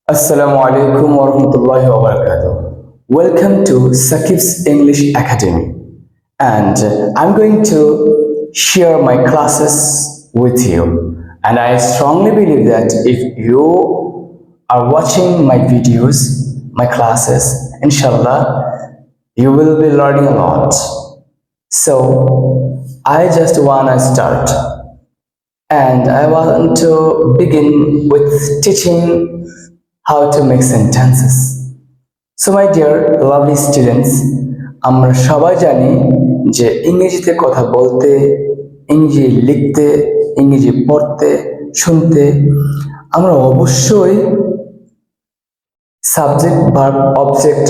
Assalamu alaikum wa rahmatullahi wa barakatuh. Welcome to Sakib's English Academy, and I'm going to share my classes with you. And I strongly believe that if you are watching my videos, my classes, inshallah, you will be learning a lot. So I just wanna start, and I want to begin with teaching how to make sentences. So my dear lovely students, আমরা সবাই জানি যে ইংরেজিতে কথা বলতে, ইংরেজি লিখতে, ইংরেজি পড়তে, শুনতে আমরা অবশ্যই সাবজেক্ট ভার্ব অবজেক্ট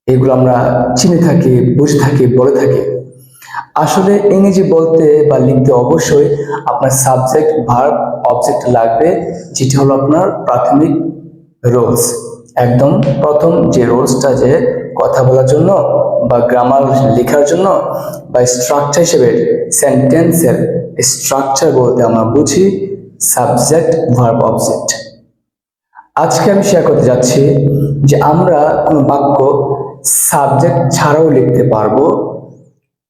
এগুলো আমরা চিনে থাকি, বুঝে থাকি, বলে থাকি। আসলে ইংরেজি বলতে বা লিখতে অবশ্যই আপনার সাবজেক্ট ভার্ব অবজেক্ট লাগবে, যেটা হলো আপনার প্রাথমিক রোলস। একদম প্রথম যে রোলসটা, যে কথা বলার জন্য বা গ্রামার লেখার জন্য বা স্ট্রাকচার হিসেবে সেন্টেন্সের স্ট্রাকচার বলতে আমরা বুঝি সাবজেক্ট ভার্ব অবজেক্ট। আজকে আমি শেয়ার করতে যাচ্ছি যে আমরা কোনো বাক্য সাবজেক্ট ছাড়াও লিখতে পারবো,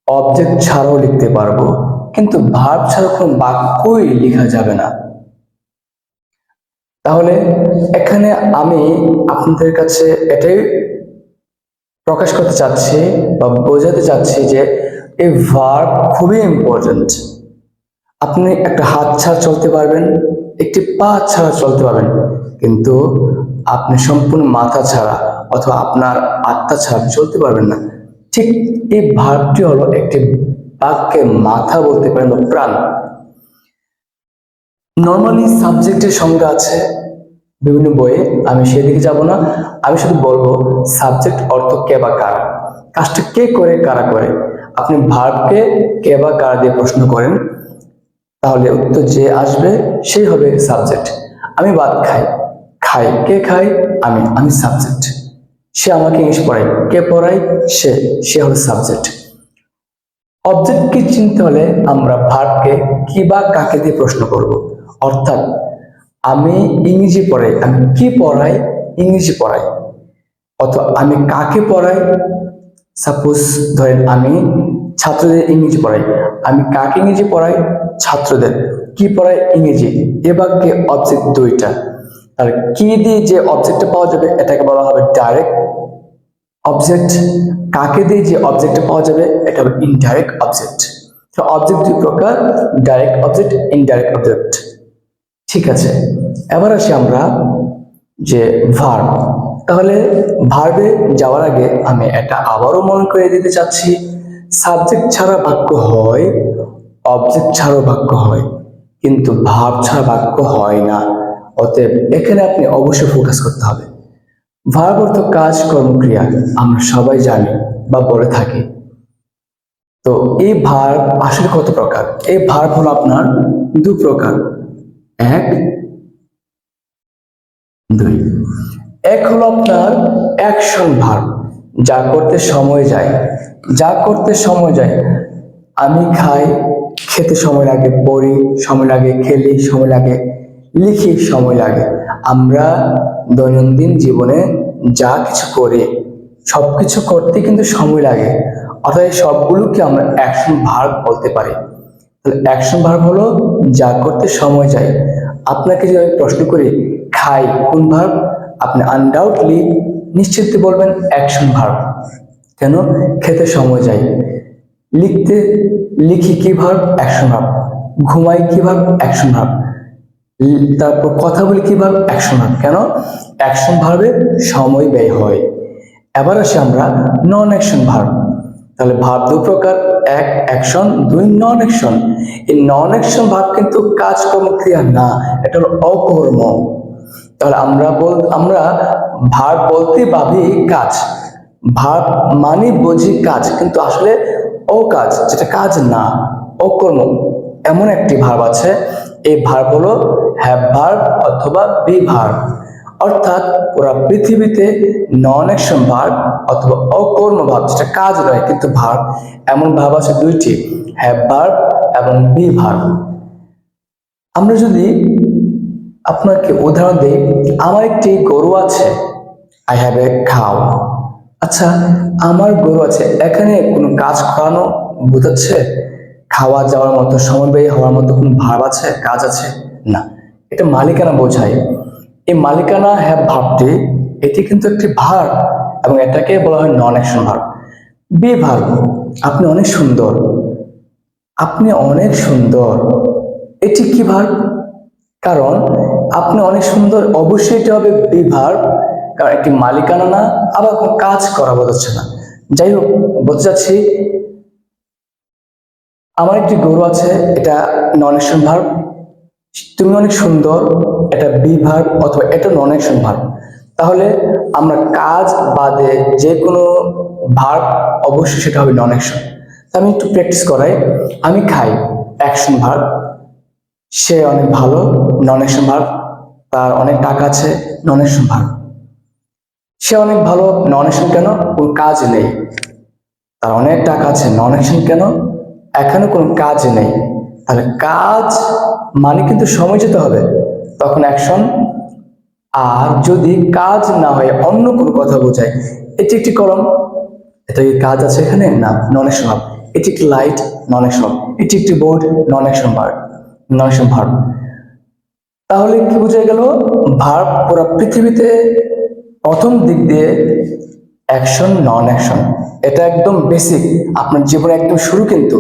অবজেক্ট ছাড়াও লিখতে পারবো, কিন্তু ভার্ব ছাড়া কোনো বাক্যই লেখা যাবে না। তাহলে এখানে আমি আপনাদের কাছে এটাই প্রকাশ করতে চাচ্ছি বা বোঝাতে চাচ্ছি যে এই ভার্ব খুবই ইম্পর্টেন্ট। আপনি একটা হাত ছাড়া চলতে পারবেন, একটি পা ছাড়া চলতে পারবেন, কিন্তু আপনি সম্পূর্ণ মাথা ছাড়া অথবা আপনার আত্মা ছাড়া চলতে পারবেন না। ঠিক এই ভার্বটি হলো একটি বাক্যে মাথা বলতে পারেন বা প্রাণ। নর্মালি সাবজেক্টের সংজ্ঞা আছে বিভিন্ন বইয়ে, আমি সেদিকে যাব না। আমি শুধু বলবো সাবজেক্ট অর্থ কে বা কারা, কাজটা কে করে, কারা করে। আপনি ভার্বকে কে বা কারা দিয়ে প্রশ্ন করেন, তাহলে উত্তর যে আসবে সেই হবে সাবজেক্ট। আমি ভাত খাই, খাই কে খাই? আমি সাবজেক্ট। সে আমাকে ইংলিশ পড়ায়, কে পড়ায়? সে হলো সাবজেক্ট। অবজেক্টকে চিনতে হলে আমরা ভার্বকে কি বা কাকে দিয়ে প্রশ্ন করব। অর্থাৎ আমি ইংরেজি পড়াই, আমি কি পড়াই? ইংরেজি পড়াই। অথবা আমি কাকে পড়াই? সাপোজ ধরেন আমি ছাত্রদের ইংরেজি পড়াই, আমি কাকে ইংরেজি পড়াই? ছাত্রদের। কি পড়াই? ইংরেজি। এ বাক্যে অবজেক্ট দুইটা। আর কি দিয়ে যে অবজেক্টটা পাওয়া যাবে এটাকে বলা হবে ডাইরেক্ট অবজেক্ট। কাকে দিয়ে যে অবজেক্টটা পাওয়া যাবে এটা হবে ইনডাইরেক্ট অবজেক্ট। তো অবজেক্ট দুই প্রকার, ডাইরেক্ট অবজেক্ট, ইনডাইরেক্ট অবজেক্ট। ঠিক আছে, এবার আসি আমরা যে ভার্ব। তাহলে ভার্বে যাওয়ার আগে আমি এটা আবারও মনে করে দিতে চাচ্ছি, সাবজেক্ট ছাড়া বাক্য হয়, অবজেক্ট ছাড়াও বাক্য হয়, কিন্তু ভার্ব ছাড়া বাক্য হয় না। অতএব এখানে আপনি অবশ্যই ফোকাস করতে হবে। ভার্ব অর্থ কাজ, কর্মক্রিয়া, আমরা সবাই জানি বা বলে থাকি। তো এই ভার্ব আসলে কত প্রকার? এই ভার্ব হলো আপনার দু প্রকার, এক, দুই। এক হলো আপনার অ্যাকশন ভার্ব, যা করতে সময় যায়, যা করতে সময় যায়। আমি খাই, খেতে সময় লাগে, পড়ি সময় লাগে, খেলি সময় লাগে, লিখি সময় লাগে। আমরা দৈনন্দিন জীবনে যা কিছু করি সবকিছু করতে কিন্তু সময় লাগে, অর্থাৎ সবগুলোকে আমরা অ্যাকশন ভার্ব বলতে পারি। তাহলে অ্যাকশন ভার্ব হলো যা করতে সময় যায়। আপনাকে যদি আমি প্রশ্ন করি খাই কোন ভার্ব, আপনি আনডাউটলি নিশ্চিত বলবেন অ্যাকশন ভার্ব। কেন? খেতে সময় যায়। লিখি কি ভার্ব? Action verb. ঘুমাই কি ভার্ব? Action verb. তারপর কথা বলি কি ভার্ব? Action verb. কেন? অ্যাকশন ভার্বে সময় ব্যয় হয়। এবার আসি আমরা নন অ্যাকশন ভার্ব। তাহলে ভার্ব দু প্রকার, এক অ্যাকশন, দুই নন অ্যাকশন। এই নন অ্যাকশন ভার্ব কিন্তু কাজকর্ম ক্রিয়া না, এটা হলো অকর্ম। তাহলে আমরা ভার্ব বলতে ভাবি কাজ, ভার্ব মানে বুঝি কাজ, কিন্তু আসলে অকাজ, যেটা কাজ না, অকর্ম। এমন একটি ভার্ব আছে, এই ভার্ব হলো হ্যাভ ভার্ব অথবা বি ভার্ব। অর্থাৎ পুরো পৃথিবীতে নন অ্যাকশন ভার্ব অথবা অকর্ম ভার্ব, যেটা কাজ নয় কিন্তু ভার্ব, এমন ভার্ব আছে দুইটি, হ্যাভ ভার্ব এবং বি ভার্ব। আমরা যদি আপনাকে উদাহরণ দিই, আমার একটি গরু আছে। I have a cow. আচ্ছা, আমার গরু আছে, এখানে কোনো কাজ করানো বোঝাচ্ছে? খাওয়া যাওয়ার মতো, সময় ব্যয় হওয়ার মতো কোনো ভাব আছে, কাজ আছে? না, এটা মালিকানা বোঝায়। এই মালিকানা হ্যাভ ভার্বটি, এটি কিন্তু একটি ভার্ব এবং এটাকে বলা হয় নন অ্যাকশন ভার্ব। বি ভার্ব, আপনি অনেক সুন্দর। আপনি অনেক সুন্দর, এটি কি ভার্ব? কারণ আপনি অনেক সুন্দর, অবশ্যই এটা হবে বি ভার্ব, কারণ একটি মালিকানা না, আবার কোনো কাজ করা বোঝাচ্ছে না। যাই হোক, বলতে চাচ্ছি আমার একটি গরু আছে, এটা নন অ্যাকশন ভার্ব। তুমি অনেক সুন্দর, এটা বি ভার্ব অথবা এটা নন অ্যাকশন ভার্ব। তাহলে আমরা কাজ বাদে যে কোনো ভার্ব অবশ্যই সেটা হবে নন অ্যাকশন। আমি একটু প্র্যাকটিস করাই। আমি খাই, অ্যাকশন ভার্ব। সে অনেক ভালো, নন অ্যাকশন ভার্ব। তার অনেক টাকা আছে, নন অ্যাকশন ভার্ব। সে অনেক ভালো, নন অ্যাকশন কেন? কোনো কাজ নেই। তার অনেক টাকা আছে, নন অ্যাকশন কেন? এখানে কোনো কাজ নেই। তাহলে কাজ মানে কিন্তু সময় যেতে হবে, তখন অ্যাকশন। আর যদি কাজ না হয় অন্য কোনো কথা বোঝায়, এটি একটি কলম, এটা কি কাজ আছে এখানে? না, নন অ্যাকশন ভার্ব। এটি একটি লাইট, নন অ্যাকশন ভার্ব। এটি একটি বোর্ড, নন অ্যাকশন ভার্ব, নন অ্যাকশন ভার্ব। তাহলে কি বোঝা গেল? ভার্ব পুরো পৃথিবীতে প্রথম দিক দিয়ে অ্যাকশন, নন অ্যাকশন, এটা একদম বেসিক, আপনার জীবনে একদম শুরু কিন্তু।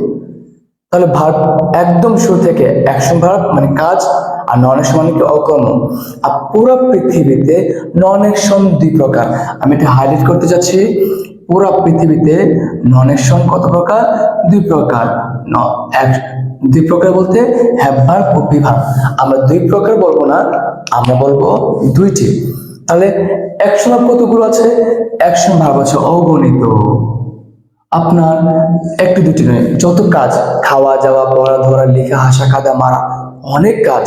তাহলে ভার্ব একদম শুরু থেকে অ্যাকশন ভার্ব মানে কাজ, আর নন অ্যাকশন মানে কি অকর্ম। আর পুরো পৃথিবীতে নন অ্যাকশন দুই প্রকার, আমি এটা হাইলাইট করতে চাচ্ছি। পুরো পৃথিবীতে নন অ্যাকশন কত প্রকার? দুই প্রকার। দুই প্রকার বলতে হ্যাভ ভার্ব ও বি ভার্ব। আমরা দুই প্রকার বলবো না, আমরা বলবো দুইটি। তাহলে অ্যাকশন ভার্ব কতগুলো আছে? অ্যাকশন ভার্ব আছে অগণিত। আপনার একটু দুটি নয়, যত কাজ, খাওয়া যাওয়া, পড়া ধরা, লেখা, হাসা, কাদা, মারা, অনেক কাজ,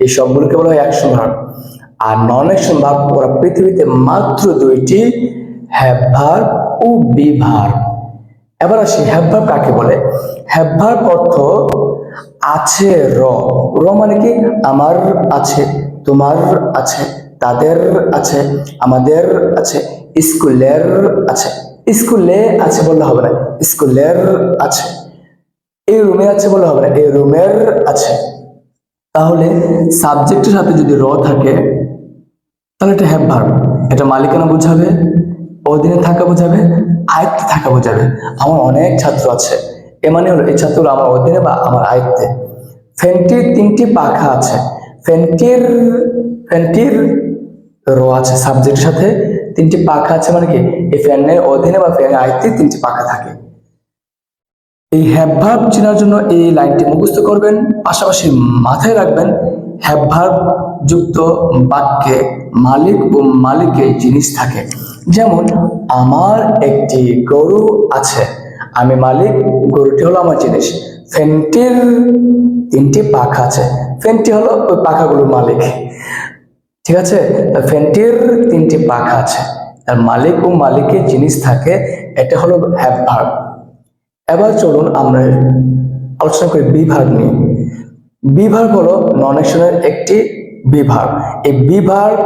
এই সবগুলোকে বলা হয় অ্যাকশন ভার্ব। আর নন অ্যাকশন ভার্ব ওরা পৃথিবীতে মাত্র দুইটি, হ্যাভ ভার্ব ও বি ভার্ব। এবার আসি হ্যাভ ভার্ব কাকে বলে। হ্যাভ ভার্ব অর্থ আছে র। র মানে কি? আমার আছে, তোমার আছে, তাদের আছে, আমাদের আছে, স্কুলের আছে। স্কুলে আছে বললে হবে না, স্কুলের আছে। এই রুমে আছে বললে হবে না, এই রুমের আছে। তাহলে সাবজেক্টের সাথে যদি র থাকে, তাহলে এটা হ্যাভ ভার্ব। এটা মালিকানা বোঝাবে, অধীনে থাকা বোঝাবে, আয়ত্তে থাকা বোঝাবে। আমার অনেক ছাত্র আছে, এ মানে হলো এই ছাত্রগুলো আমার অধীনে বা আমার আয়ত্তে। ফ্যানটির তিনটি পাখা আছে। ফ্যানটির ফ্যানটির র আছে সাবজেক্টের সাথে, তিনটি পাখা আছে মানে কি এই ফ্যানের অধীনে বা ফ্যানের আয়ত্তে তিনটি পাখা থাকে। এই হ্যাভ ভার্ব চেনার জন্য এই লাইনটি মুখস্থ করবেন, পাশাপাশি মাথায় রাখবেন হ্যাভ ভার্ব যুক্ত বাক্যে মালিক ও মালিকের জিনিস থাকে। যেমন আমার একটি গরু আছে, আমি মালিক, গরুটি হলো আমার জিনিস। ফ্যানটির তিনটি পাখা আছে, ফ্যানটি হলো ওই পাখাগুলোর মালিক। ঠিক আছে, ফ্যানটির তিনটি পাখা আছে, তার মালিক ও মালিকের জিনিস থাকে, এটা হলো হ্যাভ ভার্ব। এবার চলুন আমরা আলোচনা করি বি ভার্ব নিয়ে। বি ভার্ব হলো নন অ্যাকশনের একটি বি ভার্ব। এই বি ভার্ব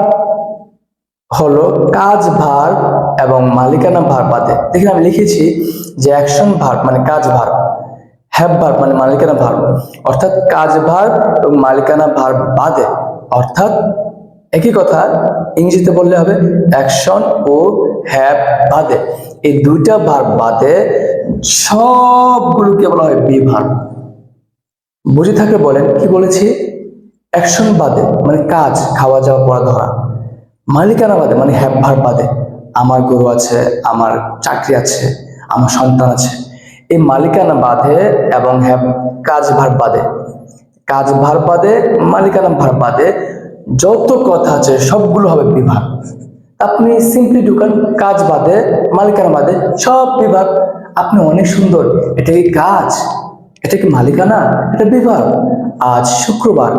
হলো কাজ ভার্ব এবং মালিকানা ভার্ব বাদে। দেখেন আমি লিখেছি যে অ্যাকশন ভার্ব মানে কাজ ভার্ব, হ্যাভ ভার্ব মানে মালিকানা ভার্ব, অর্থাৎ কাজ ভার্ব এবং মালিকানা ভার্ব বাদে, অর্থাৎ একই কথা ইংরেজিতে বললে হবে অ্যাকশন ও হ্যাভ বাদে। এই দুইটা ভার্ব বাদে সবগুলোকে বলা হয় বি ভার্ব। বুঝে থাকলে বলেন কি বলেছি? অ্যাকশন বাদে মানে কাজ, খাওয়া যাওয়া, পড়া ধরা। মালিকানা বাদে মানে হ্যাভ ভার্ব বাদে, আমার গরু আছে, আমার চাকরি আছে, আমার সন্তান আছে। এই মালিকানা বাদে এবং হ্যাভ কাজ ভার্ব বাদে, কাজ ভার্ব বাদে, মালিকানা ভার্ব বাদে যত কথা আছে সবগুলো হবে বিভাগ। আপনি সিম্পলি ঢুকান কাজ বাদে, মালিকানা বাদে সব বিভাগ। আপনি অনেক সুন্দর, এটা কি কাজ? এটা কি মালিকানা? এটা বিভাগ। আজ শুক্রবার,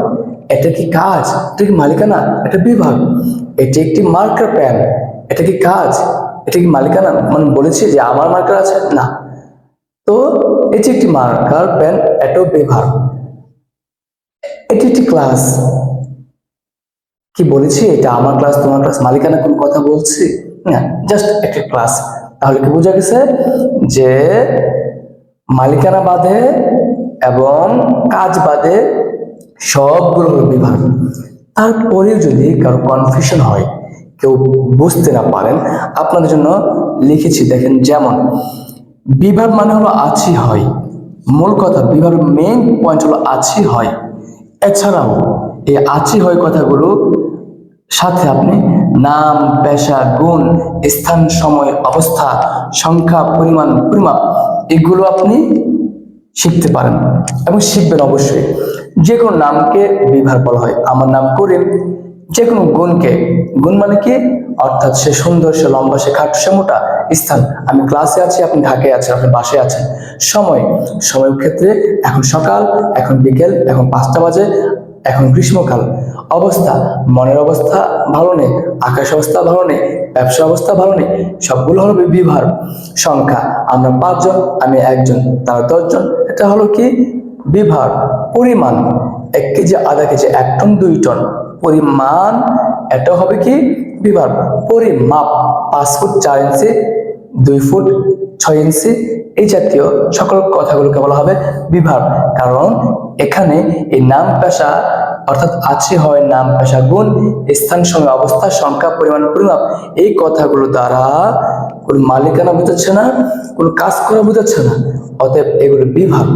এটা কি কাজ? এটা কি মালিকানা? এটা বিভাগ। এটি একটি মার্কার পেন, এটা কি কাজ? এটা কি মালিকানা? মানে বলেছি যে আমার মার্কার আছে না, তো এটি একটি মার্কার পেন, এটাও বিভাগ। এটি একটি ক্লাস, কি বলেছি এটা আমার ক্লাস তোমার ক্লাস, মালিকানা কোন কথা বলছি না, জাস্ট একটা ক্লাস। তাহলে কি বোঝা গেছে যে মালিকানা বাদে এবং কাজ বাদে সবগুলো হলো বিভাগ। তারপরেও যদি কারো কনফিউশন হয়, কেউ বুঝতে না পারেন, আপনাদের জন্য লিখেছি দেখেন। যেমন বিভাগ মানে হলো আছি হয়, মূল কথা বিভাগের মেইন পয়েন্ট হলো আছি হয়। এছাড়াও এই আছি হয় কথাগুলো সাথে আপনি নাম, পেশা, গুণ, স্থান, সময়, অবস্থা, সংখ্যা, পরিমাণ, পরিমাপ এগুলো আপনি শিখতে পারেন এবং শিখবেন অবশ্যই। যে কোনো নামকে বিভাগ বলা হয়। আমার নাম করিম। যে কোনো গুণকে, গুণ মানে কি, অর্থাৎ সে সুন্দর, সে লম্বা, সে খাটো, সে মোটা। স্থান, আমি ক্লাসে আছি, আপনি ঢাকায় আছেন, আপনি বাসায় আছেন। সময়, সময়ের ক্ষেত্রে এখন সকাল, এখন বিকেল, এখন 5টা বাজে, এখন গ্রীষ্মকাল। অবস্থা, মনের অবস্থা ভালো নেই, আকাশ অবস্থা ভালো নেই, ব্যবসা অবস্থা ভালো নেই, সবগুলো হলো বিভাগ। সংখ্যা, আমরা 5 জন, আমি 1 জন, তারা 10 জন, এটা হলো কি বিভাগ। পরিমাণ, 1 কেজি, আধা কেজি, 1 টন, 2 টন, পরিমাণ, এটা হবে কি বিভাগ। পরিমাপ, 5 ফুট 4 ইঞ্চি, 2 ফুট 6 ইঞ্চি, এই জাতীয় সকল কথাগুলোকে বলা হবে বিভাগ। কারণ এখানে এই নাম পেশা অর্থাৎ আছে হয় নাম, পেশা, গুণ, স্থান, সময়, অবস্থা, সংখ্যা, পরিমাণ, পরিমাপ এই কথাগুলো দ্বারা কোন মালিকানা বোঝাচ্ছে না, কোন কাজ করা বোঝাচ্ছে না। অতএব এগুলো বিভাগ।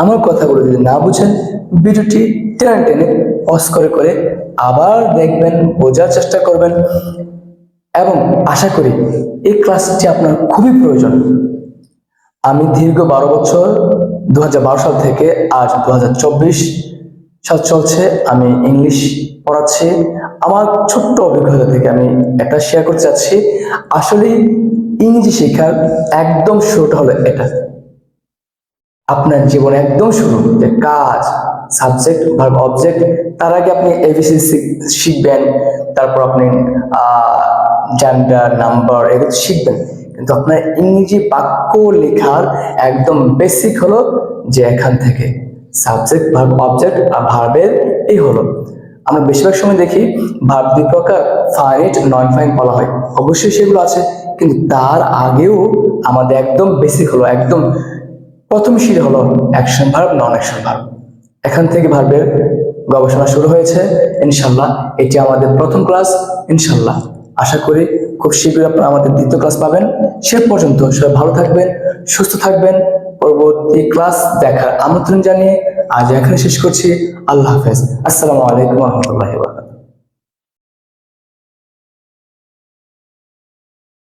আমার কথাগুলো যদি না বুঝেন, ভিডিওটি টেনে টেনে পজ করে করে আবার দেখবেন, বোঝার চেষ্টা করবেন এবং আশা করি এই ক্লাসটি আপনার খুবই প্রয়োজন। আমি দীর্ঘ 12 বছর 2012 সাল থেকে আজ 2024 সাল চলছে আমি ইংলিশ পড়াচ্ছি। আমার ছোট্ট অভিজ্ঞতা থেকে আমি একটা শেয়ার করতে চাচ্ছি। আসলে ইংরেজি শেখার একদম শুরুটা হলো এটা। আপনার জীবনে একদম শুরু যে কাজ, সাবজেক্ট, ভার্ব, অবজেক্ট, তার আগে আপনি এবিসি শিখবেন, তারপর আপনি জেন্ডার, নাম্বার এগুলো শিখবেন। কিন্তু আপনার ইংরেজি বাক্য লেখার একদম বেসিক হলো যে এখান থেকে সাবজেক্ট, ভার্ব, অবজেক্ট আর ভার্বের এই হলো। আমরা বেশিরভাগ সময় দেখি ভার্ব 2 প্রকার, ফাইনাইট, নন ফাইনাইট বলা হয়, অবশ্যই সেগুলো আছে, কিন্তু তার আগেও আমাদের একদম বেসিক হলো, একদম প্রথম সিঁড়ি হলো অ্যাকশন ভার্ব, নন অ্যাকশন ভার্ব। এখান থেকে ভার্বের গবেষণা শুরু হয়েছে। ইনশাল্লাহ এটি আমাদের প্রথম ক্লাস। ইনশাল্লাহ আশা করি খুব শীঘ্রই আপনারা আমাদের দ্বিতীয় ক্লাস পাবেন। সে পর্যন্ত সবাই ভালো থাকবেন, সুস্থ থাকবেন। পরবর্তী ক্লাস দেখার আমন্ত্রণ জানিয়ে আজ এখানে শেষ করছি। আল্লাহ হাফেজ। আসসালামু আলাইকুম ওয়া রাহমাতুল্লাহি ওয়া বারাকাতুহু।